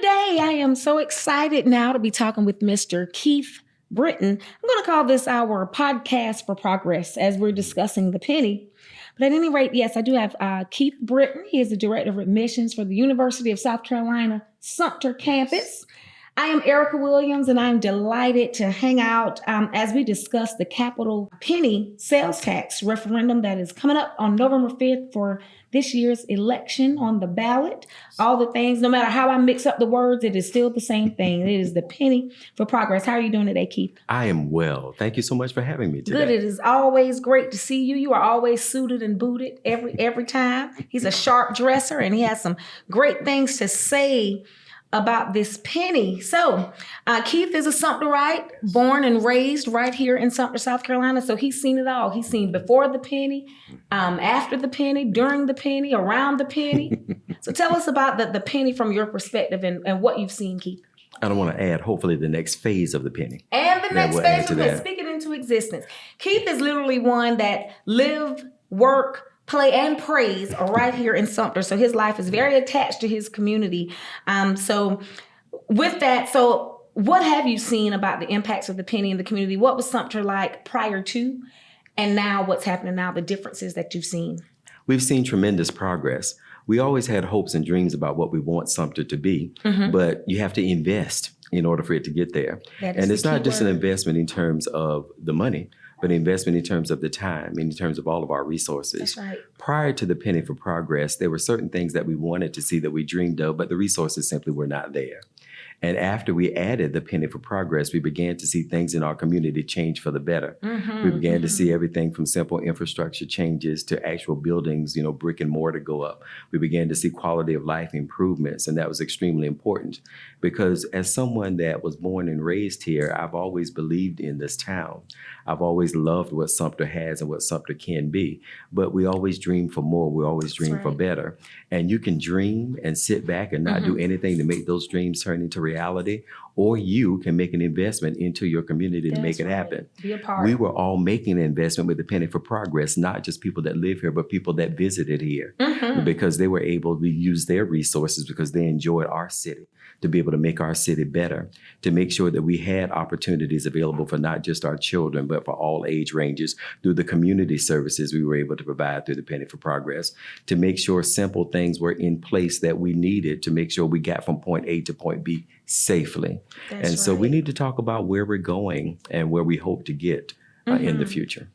today I am so excited now to be talking with Mr. Keith Britton. I'm going to call this our podcast for progress as we're discussing the penny. But at any rate, yes, I do have Keith Britton. He is the Director of Admissions for the University of South Carolina, Sumter campus. I am Erica Williams, and I'm delighted to hang out as we discuss the capital penny sales tax referendum that is coming up on November 5th for this year's election on the ballot. All the things, no matter how I mix up the words, it is still the same thing. It is the penny for progress. How are you doing today, Keith? I am well. Thank you so much for having me today. Good. It is always great to see you. You are always suited and booted every time. He's a sharp dresser, and he has some great things to say about this penny. So Keith is a Sumterite, born and raised right here in Sumter, South Carolina. So he's seen it all. He's seen before the penny, after the penny, during the penny, around the penny. So tell us about the penny from your perspective and what you've seen, Keith. I don't want to add, hopefully, the next phase of the penny. And the next phase of it, speak it into existence. Keith is literally one that live, work, play and praise are right here in Sumter. So his life is very attached to his community. So with that, so what have you seen about the impacts of the penny in the community? What was Sumter like prior to, and now what's happening now, the differences that you've seen? We've seen tremendous progress. We always had hopes and dreams about what we want Sumter to be, but you have to invest in order for it to get there. And it's not just an investment in terms of the money, but investment in terms of the time, in terms of all of our resources. That's right. Prior to the Penny for Progress, there were certain things that we wanted to see that we dreamed of, but the resources simply were not there. And after we added the Penny for Progress, we began to see things in our community change for the better. We began to see everything from simple infrastructure changes to actual buildings, brick and mortar go up. We began to see quality of life improvements, and that was extremely important because as someone that was born and raised here, I've always believed in this town. I've always loved what Sumter has and what Sumter can be, but we always dream for more. We always dream for better. And you can dream and sit back and not do anything to make those dreams turn into reality, or you can make an investment into your community to make it happen. Be a part. We were all making an investment with the Penny for Progress, not just people that live here, but people that visited here because they were able to use their resources because they enjoyed our city, to be able to make our city better, to make sure that we had opportunities available for not just our children, but for all age ranges through the community services we were able to provide through the Penny for Progress, to make sure simple things were in place that we needed to make sure we got from point A to point B safely. So we need to talk about where we're going and where we hope to get in the future.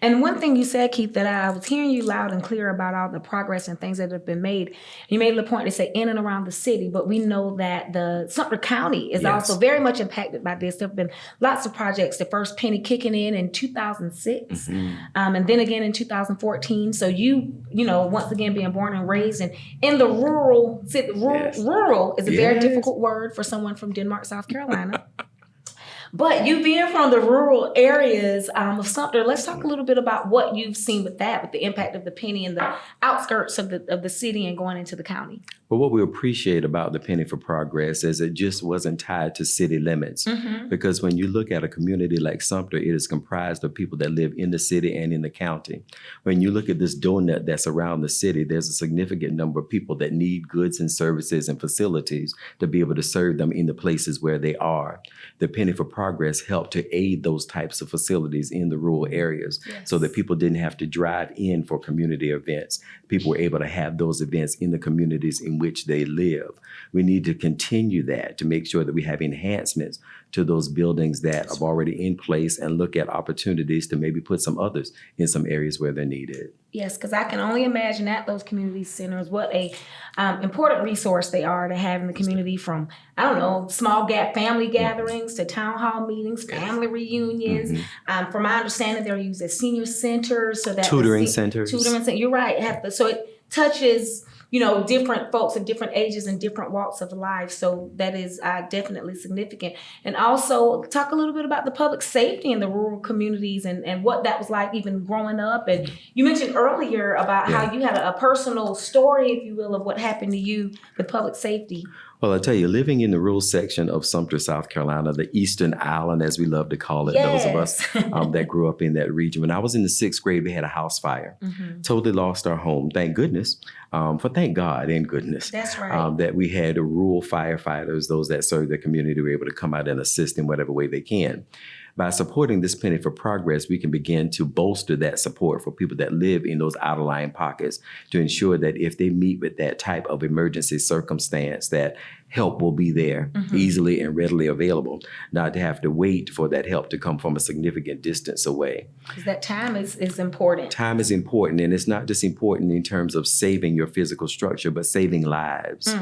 And one thing you said, Keith, that I was hearing you loud and clear about all the progress and things that have been made. You made the point to say in and around the city, but we know that the Sumter County is also very much impacted by this. There have been lots of projects, the first penny kicking in 2006, and then again in 2014. So you once again being born and raised in the rural city, rural is a very difficult word for someone from Denmark, South Carolina. But you being from the rural areas of Sumter, let's talk a little bit about what you've seen with that, with the impact of the penny and the outskirts of the city and going into the county. Well, what we appreciate about the Penny for Progress is it just wasn't tied to city limits. Because when you look at a community like Sumter, it is comprised of people that live in the city and in the county. When you look at this donut that's around the city, there's a significant number of people that need goods and services and facilities to be able to serve them in the places where they are. The Penny for Progress helped to aid those types of facilities in the rural areas so that people didn't have to drive in for community events. People were able to have those events in the communities in which they live. We need to continue that to make sure that we have enhancements to those buildings that are already in place and look at opportunities to maybe put some others in some areas where they're needed. Yes, because I can only imagine at those community centers what a important resource they are to have in the community, from, small family gatherings to town hall meetings, family reunions. From my understanding, they're used as senior centers. So that tutoring centers. You're right. So it touches different folks of different ages and different walks of life. So that is definitely significant. And also talk a little bit about the public safety in the rural communities and what that was like even growing up. And you mentioned earlier about how you had a personal story, if you will, of what happened to you with public safety. Well, I tell you, living in the rural section of Sumter, South Carolina, the Eastern Island, as we love to call it, those of us that grew up in that region. When I was in the 6th grade, we had a house fire. Totally lost our home. Thank goodness. Thank God and goodness. That's right. That we had rural firefighters, those that serve the community, were able to come out and assist in whatever way they can. By supporting this Penny for Progress, we can begin to bolster that support for people that live in those outlying pockets to ensure that if they meet with that type of emergency circumstance, that help will be there easily and readily available, not to have to wait for that help to come from a significant distance away. Because that time is important. Time is important, and it's not just important in terms of saving your physical structure, but saving lives.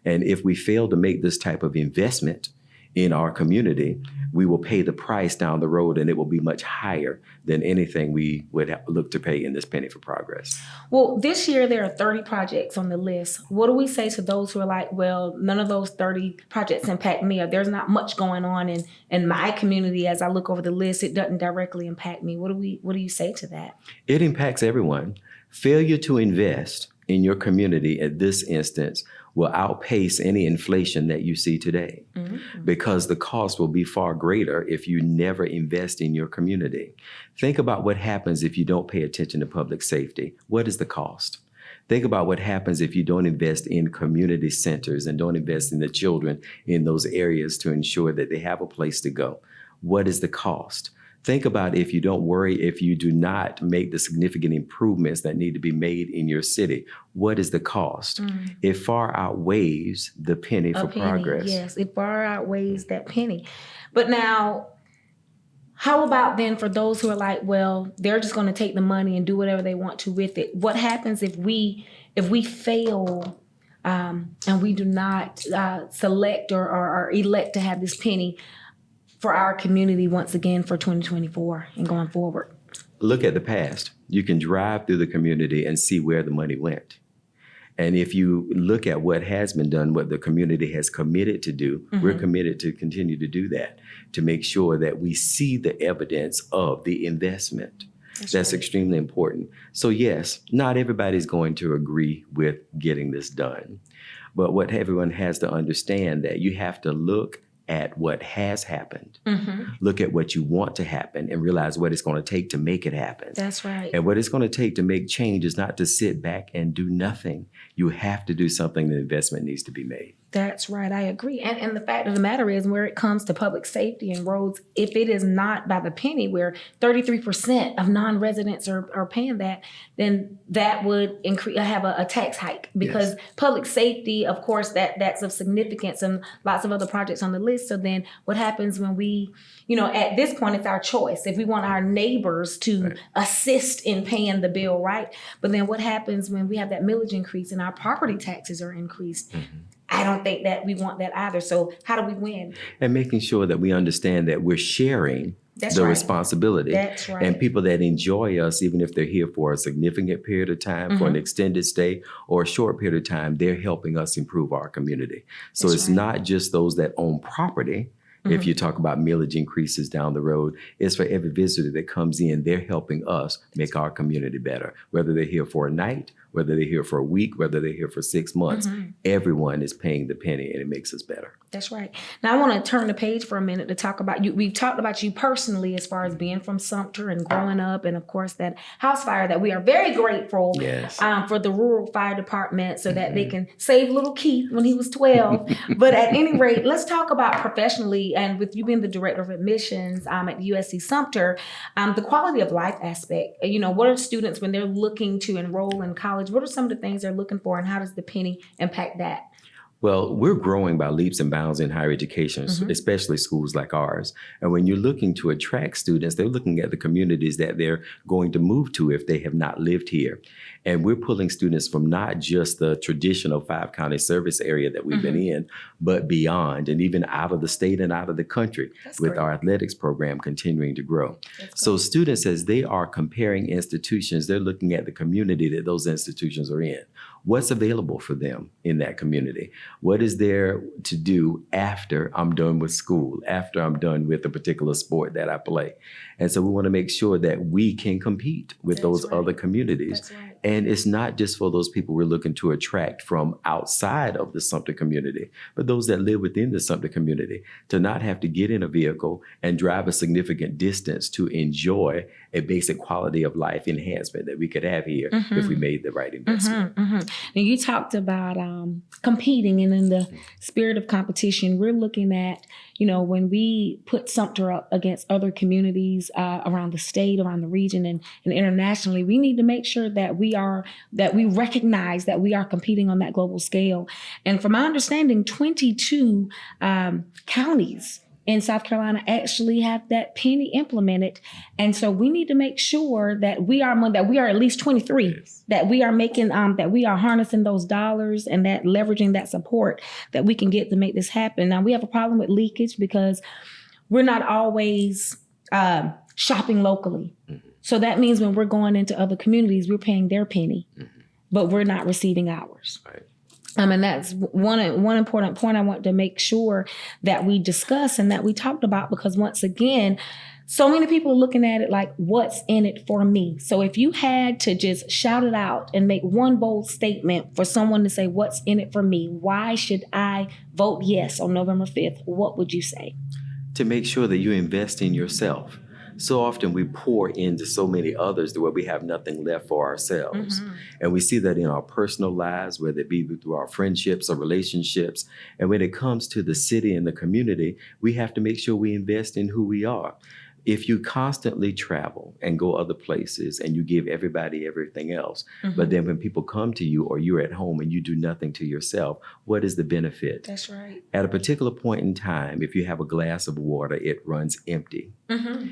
And if we fail to make this type of investment in our community, we will pay the price down the road, and it will be much higher than anything we would look to pay in this Penny for Progress. Well, this year there are 30 projects on the list. What do we say to those who are like, well, none of those 30 projects impact me, or there's not much going on in my community as I look over the list, it doesn't directly impact me? What do you say to that? It impacts everyone. Failure to invest in your community at this instance will outpace any inflation that you see today, because the cost will be far greater if you never invest in your community. Think about what happens if you don't pay attention to public safety. What is the cost? Think about what happens if you don't invest in community centers and don't invest in the children in those areas to ensure that they have a place to go. What is the cost? Think about if you don't worry, if you do not make the significant improvements that need to be made in your city. What is the cost? It far outweighs the penny for progress. Yes, it far outweighs that penny. But now, how about then for those who are like, well, they're just going to take the money and do whatever they want to with it? What happens if we fail and we do not select or elect to have this penny for our community once again for 2024 and going forward? Look at the past. You can drive through the community and see where the money went. And if you look at what has been done, what the community has committed to do, we're committed to continue to do that, to make sure that we see the evidence of the investment. That's extremely important. So yes, not everybody's going to agree with getting this done. But what everyone has to understand, that you have to look at what has happened, look at what you want to happen, and realize what it's going to take to make it happen. That's right. And what it's going to take to make change is not to sit back and do nothing. You have to do something. The investment needs to be made. That's right. I agree. And the fact of the matter is, where it comes to public safety and roads, if it is not by the penny, where 33% of non-residents are paying that, then that would have a tax hike, because public safety, of course, that's of significance, and lots of other projects on the list. So then what happens when we, at this point, it's our choice. If we want our neighbors to assist in paying the bill, right? But then what happens when we have that millage increase and our property taxes are increased? I don't think that we want that either. So how do we win? And making sure that we understand that we're sharing the responsibility. That's right. And people that enjoy us, even if they're here for a significant period of time, for an extended stay or a short period of time, they're helping us improve our community. So it's not just those that own property. If you talk about millage increases down the road, it's for every visitor that comes in, they're helping us make our community better. Whether they're here for a night, whether they're here for a week, whether they're here for 6 months, everyone is paying the penny, and it makes us better. That's right. Now I want to turn the page for a minute to talk about you. We've talked about you personally as far as being from Sumter and growing up, and of course that house fire that we are very grateful for the rural fire department, so that they can save little Keith when he was 12. But at any rate, let's talk about professionally, and with you being the director of admissions at USC Sumter, the quality of life aspect. What are students when they're looking to enroll in college? What are some of the things they're looking for, and how does the penny impact that? Well, we're growing by leaps and bounds in higher education, especially schools like ours. And when you're looking to attract students, they're looking at the communities that they're going to move to if they have not lived here. And we're pulling students from not just the traditional 5-county service area that we've been in, but beyond, and even out of the state and out of the country. That's with great. Our athletics program continuing to grow. So students, as they are comparing institutions, they're looking at the community that those institutions are in. What's available for them in that community? What is there to do after I'm done with school, after I'm done with a particular sport that I play? And so we want to make sure that we can compete with those other communities. And it's not just for those people we're looking to attract from outside of the Sumter community, but those that live within the Sumter community, to not have to get in a vehicle and drive a significant distance to enjoy a basic quality of life enhancement that we could have here if we made the right investment. And you talked about competing, and in the spirit of competition, we're looking at, when we put Sumter up against other communities around the state, around the region, and internationally, we need to make sure that we recognize that we are competing on that global scale. And from my understanding, 22 counties in South Carolina actually have that penny implemented. And so we need to make sure that we are at least 23, yes, that we are making, that we are harnessing those dollars and that leveraging that support that we can get to make this happen. Now, we have a problem with leakage because we're not always shopping locally. So that means when we're going into other communities, we're paying their penny, but we're not receiving ours. Right. And that's one important point I want to make sure that we discuss and that we talked about, because once again, so many people are looking at it like, what's in it for me? So if you had to just shout it out and make one bold statement for someone to say, what's in it for me? Why should I vote yes on November 5th? What would you say? To make sure that you invest in yourself. So often we pour into so many others to where we have nothing left for ourselves. And we see that in our personal lives, whether it be through our friendships or relationships. And when it comes to the city and the community, we have to make sure we invest in who we are. If you constantly travel and go other places and you give everybody everything else, but then when people come to you or you're at home and you do nothing to yourself, what is the benefit? That's right. At a particular point in time, if you have a glass of water, it runs empty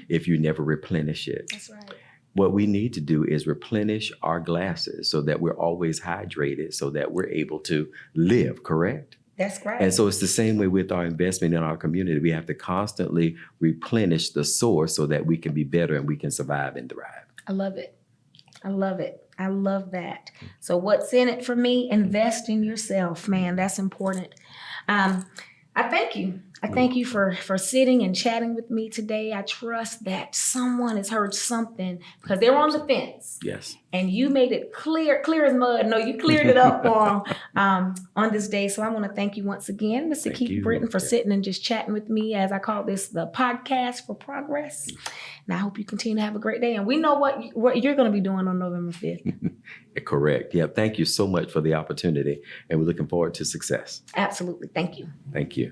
if you never replenish it. That's right. What we need to do is replenish our glasses so that we're always hydrated, so that we're able to live, correct? That's right. And so it's the same way with our investment in our community. We have to constantly replenish the source so that we can be better and we can survive and thrive. I love it. I love it. I love that. So what's in it for me? Invest in yourself, man. That's important. I thank you. I thank you for sitting and chatting with me today. I trust that someone has heard something because they're on the fence. Yes. And you made it clear as mud. No, you cleared it up for them on this day. So I want to thank you once again, Mr. Keith Britton, for sitting and just chatting with me, as I call this the podcast for progress. And I hope you continue to have a great day. And we know what you're going to be doing on November 5th. Correct. Yeah. Thank you so much for the opportunity. And we're looking forward to success. Absolutely. Thank you. Thank you.